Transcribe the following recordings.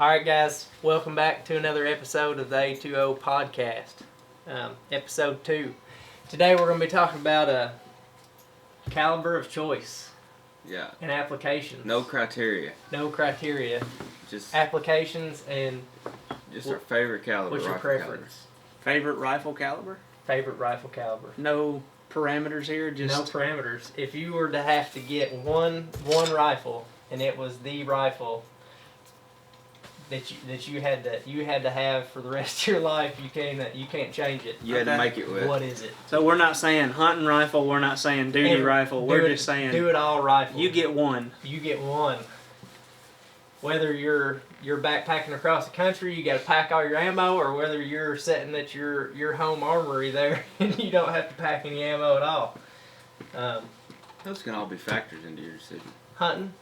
Alright guys, welcome back to another episode of the A2O Podacst. Episode 2. Today we're going to be talking about a caliber of choice. Yeah. And applications. No criteria. No criteria. Just applications and our favorite caliber. What's your preference? Favorite rifle caliber? Favorite rifle caliber. No parameters here, just no parameters. If you were to have to get one rifle and it was the rifle that you had to have for the rest of your life, you can't change it. You had to make it with. What is it? So we're not saying hunting rifle, we're not saying duty rifle, we're just saying do it all rifle. You get one. You get one. Whether you're backpacking across the country, you got to pack all your ammo, or whether you're sitting at your home armory there and you don't have to pack any ammo at all. Those can all be factors into your decision. Hunting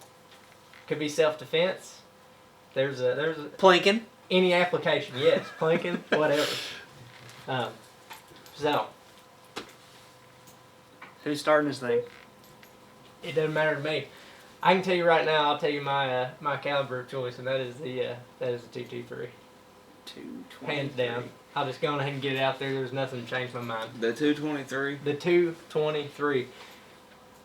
could be self-defense. There's a Planking. Any application, yes. Planking, whatever. So Who's starting this thing? it doesn't matter to me. I can tell you right now. I'll tell you my caliber of choice, and that is the 223. 223. Hands down. I'll just go ahead and get it out there. There's nothing to change my mind. The 223. The 223.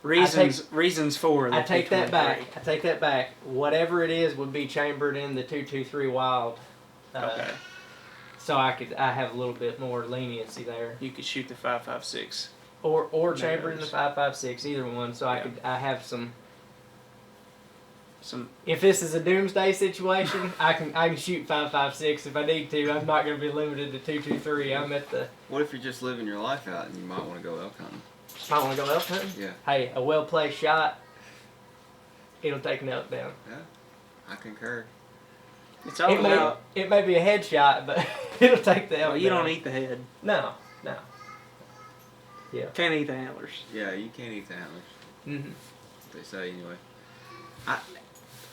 Reasons for the I take that 223. back. I take that back. Whatever it is would be chambered in the 223 Wild. Okay. So I have a little bit more leniency there. You could shoot the 5.56. Or chamber in the 5.56, either one. So I have some. If this is a doomsday situation, I can shoot 5.56 if I need to. I'm not going to be limited to 223. I'm at the. What if you're just living your life out and you might want to go elk hunting? Might want to go elk hunting? Yeah. Hey, a well-placed shot, it'll take an elk down. Yeah, I concur. It's all about. It may be a headshot, but it'll take the elk Well, you down. don't eat the head. No. Yeah. Can't eat the antlers. Yeah, you can't eat the antlers. Mm-hmm. They say anyway.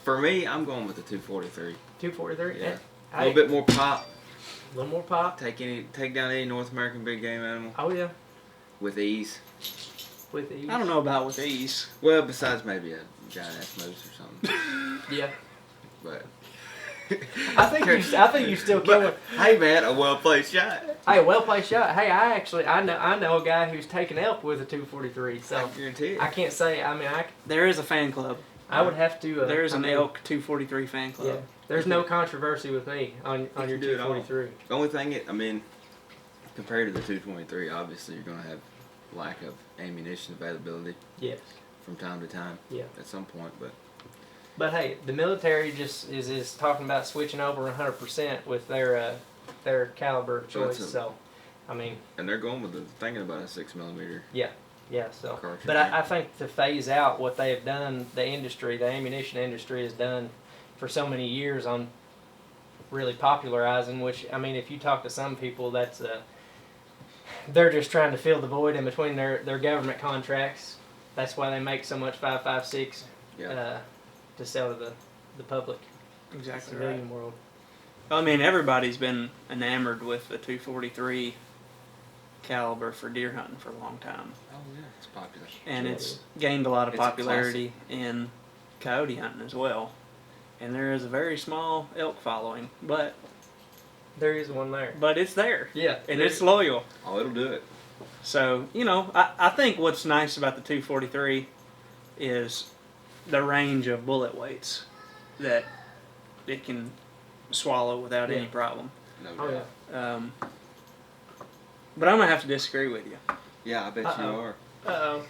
For me, I'm going with the 243. 243? Yeah. Hey, A little bit more pop. A little more pop. Take down any North American big game animal. Oh yeah. With ease. With ease. I don't know about with ease. Well, besides maybe a giant ass moose or something. Yeah. But. I think you still kill it. Hey man, a well placed shot. Hey, well placed shot. Hey, I know a guy who's taken elk with a 243. So I guarantee it. I can't say. I mean, There is a fan club. I would have to. There is an elk 243 fan club. Yeah. There's no controversy with me on your 243. The only thing, compared to the 223, obviously you're going to have lack of ammunition availability. Yes. From time to time. Yeah. At some point, but. But hey, the military just is talking about switching over 100% with their caliber of choice. So, I mean. And they're going with thinking about a 6mm. Yeah. Yeah. So. Cartridge. But I think to phase out what they have done, the ammunition industry has done for so many years on really popularizing. Which, I mean, if you talk to some people, they're just trying to fill the void in between their government contracts. That's why they make so much 5.56. Yeah. To sell to the public, Exactly civilian right. world. I mean, everybody's been enamored with the 243 caliber for deer hunting for a long time. Oh yeah, it's popular. And Sure it's gained a lot of It's a popularity in coyote hunting as well. And there is a very small elk following, but There is one there. it's there. Yeah, And it's loyal. Oh, it'll do it. So, I think what's nice about the 243 is the range of bullet weights that it can swallow without any problem. No Oh doubt. yeah. But I'm going to have to disagree with you. Yeah, I bet you are. Uh-oh.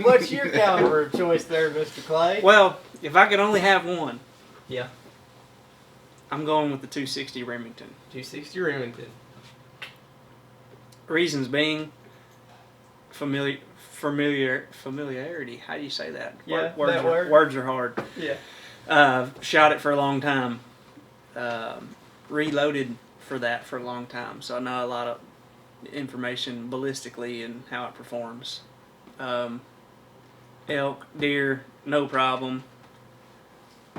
What's your caliber of choice there, Mr. Clay? Well, if I could only have one, Yeah. I'm going with the 260 Remington. 260 Remington. Reasons being familiarity. How do you say that? Yeah, words, that are, word. words are hard. Yeah. Shot it for a long time. Reloaded for a long time. So I know a lot of information ballistically and how it performs. Elk, deer, no problem.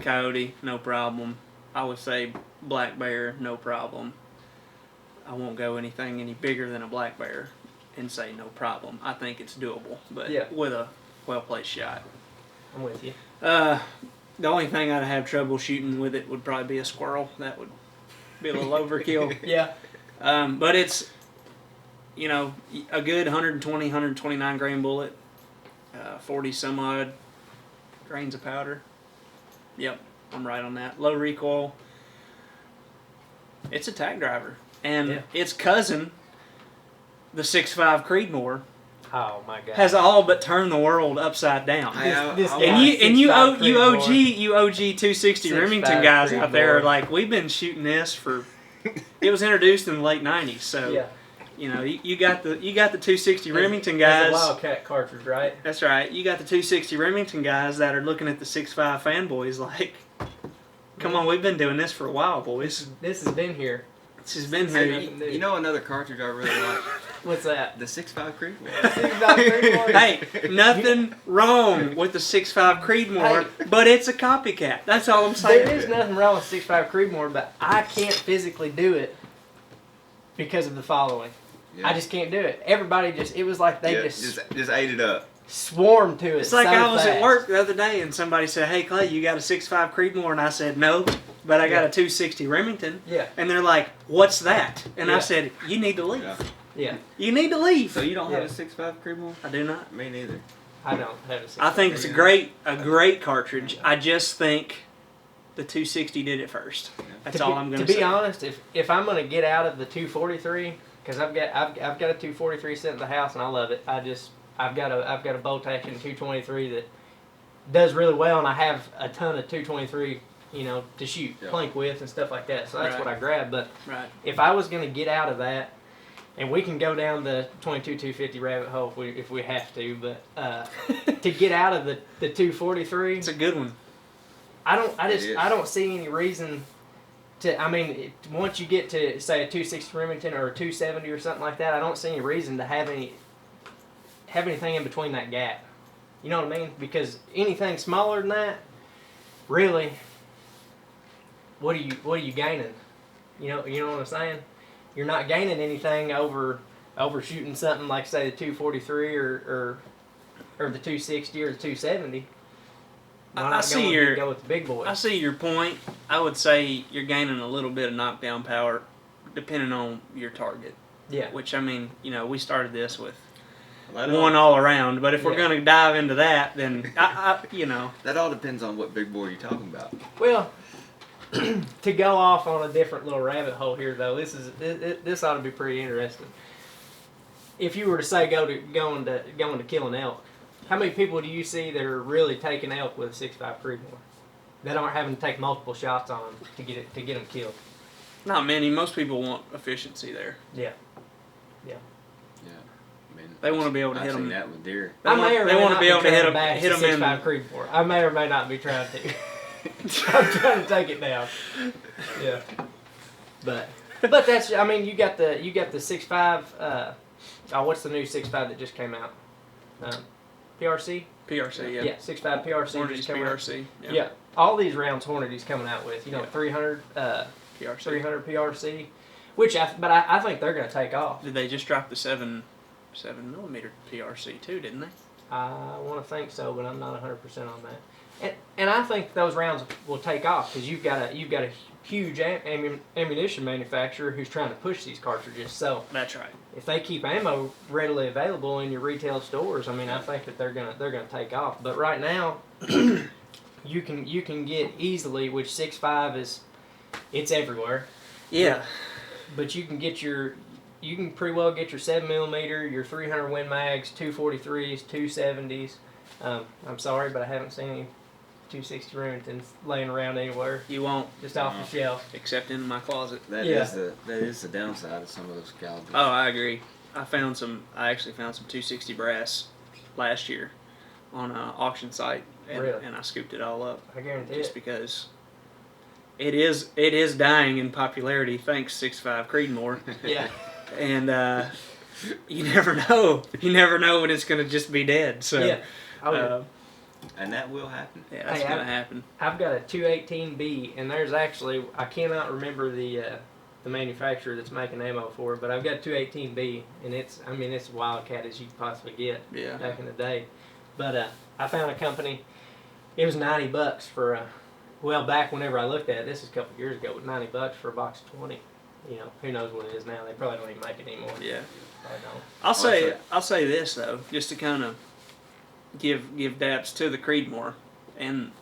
Coyote, no problem. I would say black bear, no problem. I won't go anything any bigger than a black bear and say no problem. I think it's doable, but Yeah. with a well-placed shot. I'm with you. The only thing I'd have trouble shooting with it would probably be a squirrel. That would be a little overkill. Yeah. But it's, a good 120, 129 grain bullet, 40 some odd grains of powder. Yep, I'm right on that. Low recoil. It's a tack driver. And its cousin, the 6.5 Creedmoor, Oh my God. has all but turned the world upside down. This And you guy, 6.5 OG 260 6.5 Remington guys out there are Creedmoor. like, we've been shooting this for. It was introduced in the late '90s, so Yeah. you got the 260 Remington That's guys. a Wildcat cartridge, right? That's right. You got the 260 Remington guys that are looking at the 6.5 fanboys like, come on, we've been doing this for a while, boys. This has been here. This has been Hey, here. you know another cartridge I really like? What's that? The 6.5 Creedmoor. 6.5 Creedmoor. Hey, nothing wrong with the 6.5 Creedmoor, but it's a copycat. That's all I'm saying. There is nothing wrong with 6.5 Creedmoor, but I can't physically do it because of the following. Yeah. I just can't do it. Everybody it was like they just ate it up. swarmed to it. It's like so I was fast. at work the other day and somebody said, "Hey Clay, you got a 6.5 Creedmoor?" And I said, "No, but I got a 260 Remington." Yeah. And they're like, "What's that?" And I Yeah. said, "You need to leave. Yeah. Yeah. You need to leave." So you don't have Yeah. a 6.5 Creedmoor? I do not. Me neither. I don't have a I think it's a great cartridge. I just think the 260 did it first. That's all I'm gonna To say. be honest, if I'm gonna get out of the 243, because I've got a 243 sitting in the house and I love it. I've got a bolt action 223 that does really well, and I have a ton of 223, to shoot plank with and stuff like that. So that's Right. what I grabbed. But Right. if I was gonna get out of that, and we can go down the 22-250 rabbit hole if we have to, but to get out of the 243, It's a good one. I It is. don't see any reason to. I mean, once you get to say a 260 Remington or a 270 or something like that, I don't see any reason to have anything in between that gap. You know what I mean? Because anything smaller than that, really, what are you gaining? You know what I'm saying? You're not gaining anything over shooting something like say the 243 or the 260 or the 270. Why I not see go with the big boys? I see your point. I would say you're gaining a little bit of knockdown power depending on your target. Yeah. Which, I mean, we started this with That one all around, but if we're Yeah. going to dive into that, then, That all depends on what big boy you're talking about. Well, to go off on a different little rabbit hole here, though, this ought to be pretty interesting. If you were to say going to kill an elk, how many people do you see that are really taking elk with a 6.5 Creedmoor that aren't having to take multiple shots on them to get them killed? not many. Most people want efficiency there. Yeah. Yeah. I mean, They want to be able to I've hit seen them. that with deer. They want to be able to hit them in. 6.5 Creedmoor. I may or may not be trying to. I'm trying to take it down. Yeah. But that's, I mean, you got the 6.5. What's the new 6.5 that just came out? PRC. PRC, yeah. Yeah, 6.5 PRC Hornady's just came out. PRC. Yeah. All these rounds Hornady's coming out with. 300 PRC. 300 PRC, which I think they're going to take off. Did they just drop the 7mm PRC too, didn't they? I want to think so, but I'm not 100% on that. And I think those rounds will take off because you've got a huge ammunition manufacturer who's trying to push these cartridges. So That's right. if they keep ammo readily available in your retail stores, I mean, I think that they're gonna take off. But right now, you can get easily, which 6.5 it's everywhere. Yeah. But you can pretty well get your 7mm, your 300 Win Mags, 243s, 270s. I'm sorry, but I haven't seen any 260 Remingtons laying around anywhere, You won't, just off the shelf. except in my closet. That Yeah. is the downside of some of those calibers. Oh, I agree. I actually found some 260 brass last year on an auction site, Really? and I scooped it all up I guarantee just it. because it is dying in popularity thanks 6.5 Creedmoor, Yeah. and you never know. You never know when it's going to just be dead. So Yeah. And that will happen. yeah, that's Hey, going to happen. I've got a 218B, and there's actually, I cannot remember the manufacturer that's making ammo for it, but I've got a 218B, and it's a Wildcat as you could possibly get Yeah. back in the day. But I found a company. It was $90 for a Well, back whenever I looked at it, this is a couple of years ago, with $90 for a box of 20. You know, who knows what it is now? They probably don't even make it anymore. Yeah. Probably don't. I'll say this though, just to kind of give daps to the Creedmoor and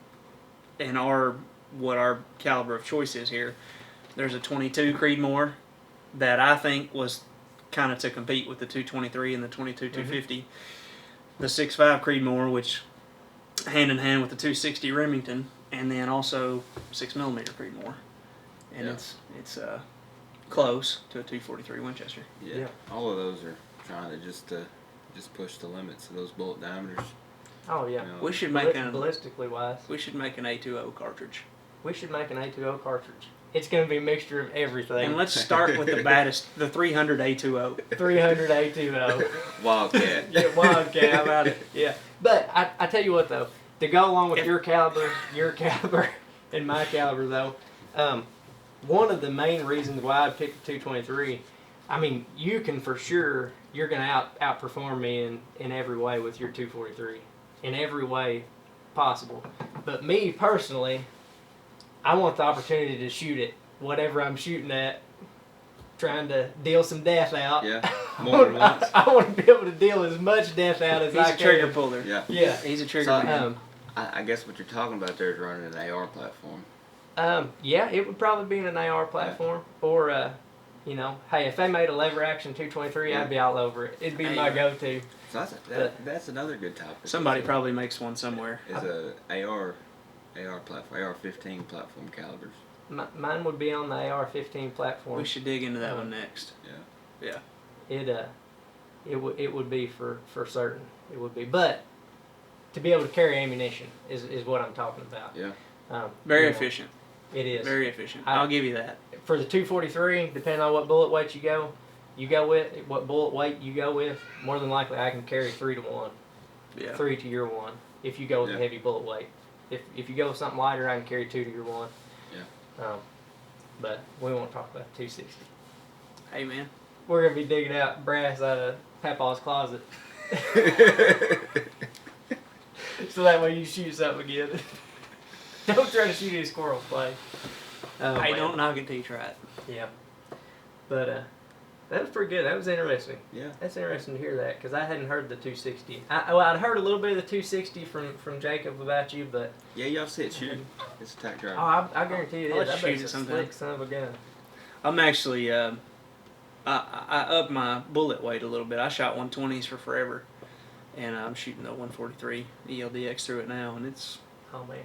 what our caliber of choice is here. There's a 22 Creedmoor that I think was kind of to compete with the 223 and the 22 250. The 6.5 Creedmoor, which hand in hand with the 260 Remington, and then also 6mm Creedmoor, and Yeah. it's close to a 243 Winchester. Yeah. All of those are trying to just push the limits of those bullet diameters. Oh yeah. You know, We should make ballistically wise. we should make an A2O cartridge, We should make an A2O cartridge. It's going to be a mixture of everything. and let's start with the baddest, the 300 A2O. 300 A2O. Wildcat. Yeah, Wildcat, how about it? Yeah. But I tell you what though, to go along with your caliber, and my caliber though, one of the main reasons why I picked the 223, I mean, you can for sure, you're going to outperform me in every way with your 243. In every way possible. But me personally, I want the opportunity to shoot it, whatever I'm shooting at, trying to deal some death out. Yeah. More than once. I want to be able to deal as much death out as He's I a can. trigger puller. Yeah. Yeah. He's a trigger So, man. I guess what you're talking about there is running an AR platform. Yeah, it would probably be in an AR platform, or you know, hey, if they made a lever action 223, Yeah. I'd be all over it. It'd be my go-to. So that's another good topic. Somebody probably makes one somewhere. is a AR platform, AR-15 platform calibers. Mine would be on the AR-15 platform. We should dig into that one next. Yeah. Yeah. It would be for certain. It would be, but to be able to carry ammunition is what I'm talking about. Yeah. Very you know, efficient. It is. Very efficient. I- I'll give you that. For the 243, depending on what bullet weight you go with, what bullet weight you go with, more than likely I can carry 3 to 1. Yeah. 3 to your 1 if you go with Yeah. a heavy bullet weight. If you go with something lighter, I can carry 2 to your 1. Yeah. But we won't talk about the 260. Hey man. We're gonna be digging out brass out of Papa's closet, so that way you shoot something again. Don't try to shoot any squirrels, play. Oh, Hey, man. don't knock it till you try it. Yeah. But that was pretty good. That was interesting. Yeah. That's interesting to hear that, because I hadn't heard the 260. I'd heard a little bit of the 260 from Jacob about you, but Yeah, y'all see it shoot. It's a tack driver. I guarantee you I'll it is. let I you bet shoot it's it a sometime. slick son of a gun. I'm actually I upped my bullet weight a little bit. I shot 120s for forever, and I'm shooting the 143 ELDX through it now, and it's Oh man.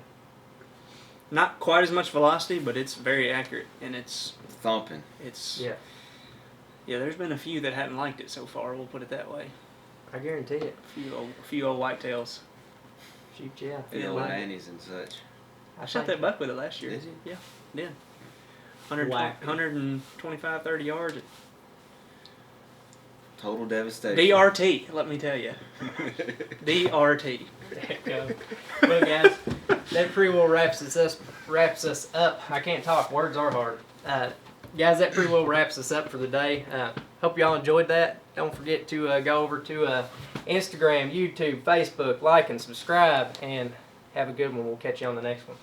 not quite as much velocity, but it's very accurate, and it's Thumping. Yeah, there's been a few that hadn't liked it so far. We'll put it that way. I guarantee it. A few old whitetails. Shoot, yeah. The Yeah, old like it. Annies and such. I shot that buck with it last year. Did you? Yeah, did. 120, Whack. 125, 30 yards. Total devastation. DRT, let me tell you. DRT. Well, guys, that pretty well wraps us up. I can't talk. Words are hard. Guys, that pretty well wraps us up for the day. Hope y'all enjoyed that. Don't forget to go over to Instagram, YouTube, Facebook, like and subscribe, and have a good one. We'll catch you on the next one.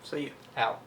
See you. Out.